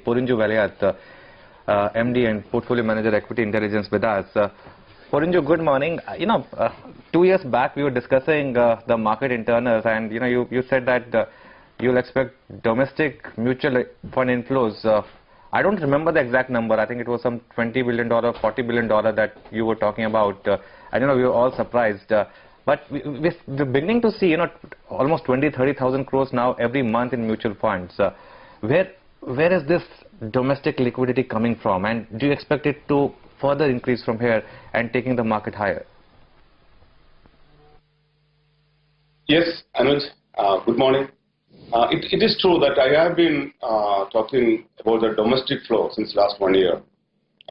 Porinju Valiath, MD and Portfolio Manager Equity Intelligence with us. Porinju, good morning. 2 years back we were discussing the market internals, and you said that you'll expect domestic mutual fund inflows. I don't remember the exact number. I think it was some $20 billion, $40 billion that you were talking about. And we were all surprised. But we're beginning to see, almost 30,000 crores now every month in mutual funds. Where is this domestic liquidity coming from? And do you expect it to further increase from here and taking the market higher? Yes, Anuj. Good morning. It is true that I have been talking about the domestic flow since last 1 year.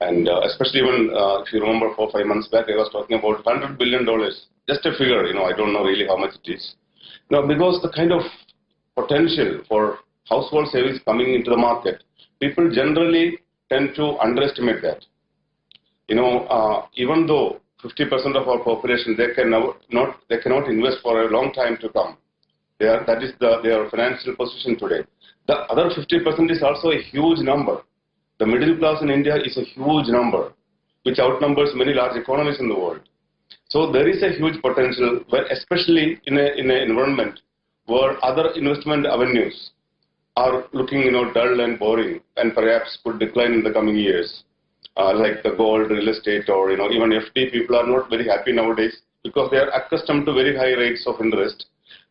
And especially when, if you remember, 4 or 5 months back, I was talking about $100 billion. Just a figure, I don't know really how much it is. Because the kind of potential for household savings coming into the market, people generally tend to underestimate that. Even though 50% of our population, they cannot invest for a long time to come. That is their financial position today. The other 50% is also a huge number. The middle class in India is a huge number, which outnumbers many large economies in the world. So there is a huge potential, where especially in an environment where other investment avenues are looking dull and boring and perhaps could decline in the coming years, like the gold, real estate, or even FD. People are not very happy nowadays because they are accustomed to very high rates of interest.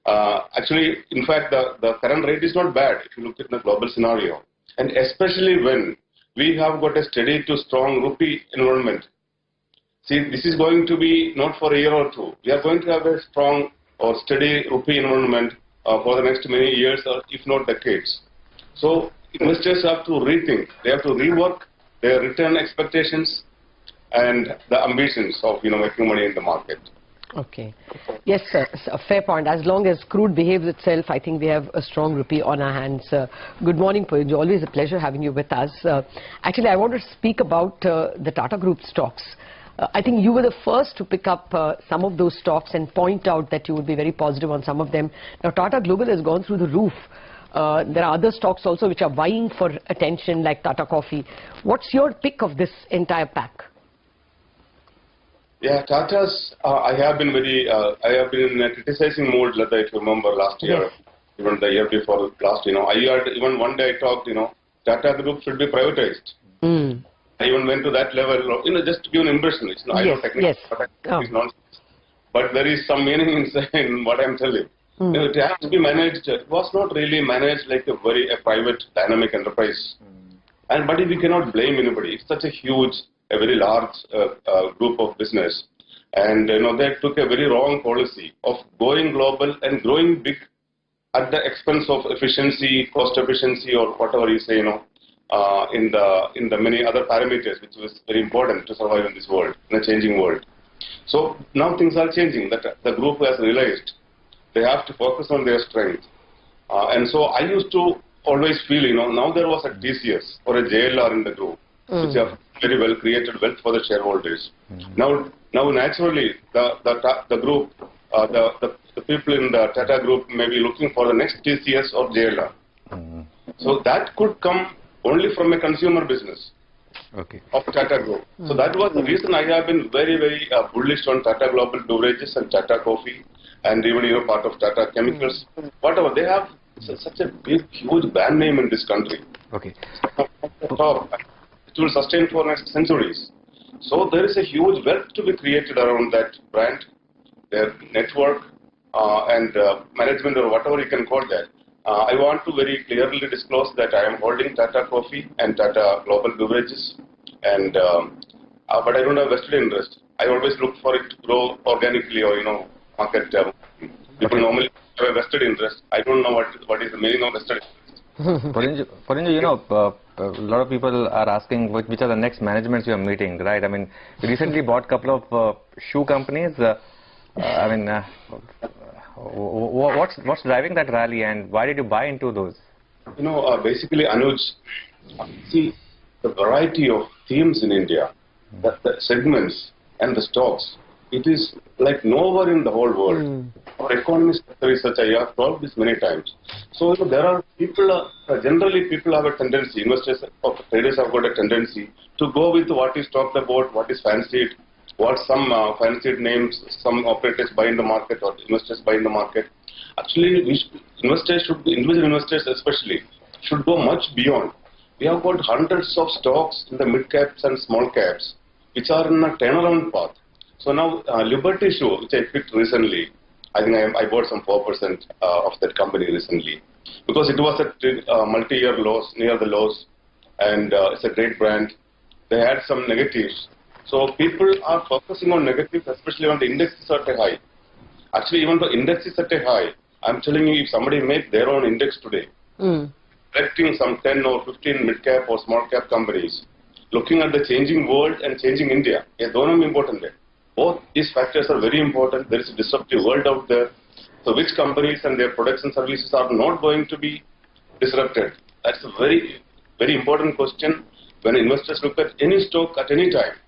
Actually, in fact, the current rate is not bad if you look at the global scenario, and especially when we have got a steady to strong rupee environment. See, this is going to be not for a year or two. We are going to have a strong or steady rupee environment for the next many years, or if not decades. So investors have to rethink. They have to rework their return expectations and the ambitions of making money in the market. Okay. Yes, sir. A fair point. As long as crude behaves itself, I think we have a strong rupee on our hands. Good morning, Porinju. Always a pleasure having you with us. Actually, I want to speak about the Tata Group stocks. I think you were the first to pick up some of those stocks and point out that you would be very positive on some of them. Now, Tata Global has gone through the roof. There are other stocks also which are vying for attention, like Tata Coffee. What's your pick of this entire pack? Yeah, Tata's, I have been in a criticizing mode, Lata, if you remember last year, yes. Even the year before last, even one day I talked, Tata Group should be privatized. I even went to that level, just to give an impression. It's not, yes, technical, but it's nonsense. But there is some meaning in what I'm telling. It has to be managed. It was not really managed like a private dynamic enterprise. But we cannot blame anybody. It's such a very large group of business, and they took a very wrong policy of going global and growing big at the expense of efficiency, cost efficiency, or whatever you say, in the many other parameters, which was very important to survive in this world, in a changing world. So now things are changing. That the group has realized they have to focus on their strength, and so I used to always feel, now there was a TCS or a JLR in the group, which have very well created wealth for the shareholders. Now naturally, the group, the people in the Tata Group may be looking for the next TCS or JLR. So that could come only from a consumer business of Tata Group. So that was the reason I have been very, very bullish on Tata Global Beverages and Tata Coffee, and even part of Tata Chemicals. Whatever, they have such a big, huge brand name in this country. It will sustain for next centuries. So there is a huge wealth to be created around that brand, their network, and management, or whatever you can call that. I want to very clearly disclose that I am holding Tata Coffee and Tata Global Beverages, and but I don't have vested interest. I always look for it to grow organically, or market. People normally have a vested interest. I don't know what is the meaning of vested interest. Porinju, a lot of people are asking which are the next managements you are meeting, right? I mean, you recently bought a couple of shoe companies. What's driving that rally, and why did you buy into those? Basically, Anuj, see the variety of themes in India, the segments and the stocks. it is like nowhere in the whole world. Our economy research, I have told this many times. So there are people, generally people have a tendency, investors or traders have got a tendency to go with what is talked about, what is fancied, what some fancied names, some operators buy in the market or investors buy in the market. Actually, investors should be, individual investors especially, should go much beyond. We have got hundreds of stocks in the mid caps and small caps, which are in a turnaround path. So now, Liberty Shoe, which I picked recently, I think I bought some 4% of that company recently, because it was at multi-year lows, near the lows, and it's a great brand. They had some negatives. So people are focusing on negatives, especially when the index is at a high. Actually, even the index is at a high, I'm telling you, if somebody makes their own index today, selecting some 10 or 15 mid-cap or small-cap companies, looking at the changing world and changing India, दोनों important है. Both these factors are very important. There is a disruptive world out there. So which companies and their products and services are not going to be disrupted? That's a very, very important question when investors look at any stock at any time.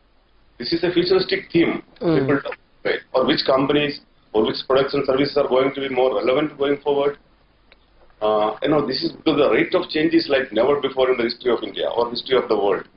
This is a futuristic theme. People talk about, or which companies or which products and services are going to be more relevant going forward. This is because the rate of change is like never before in the history of India or history of the world.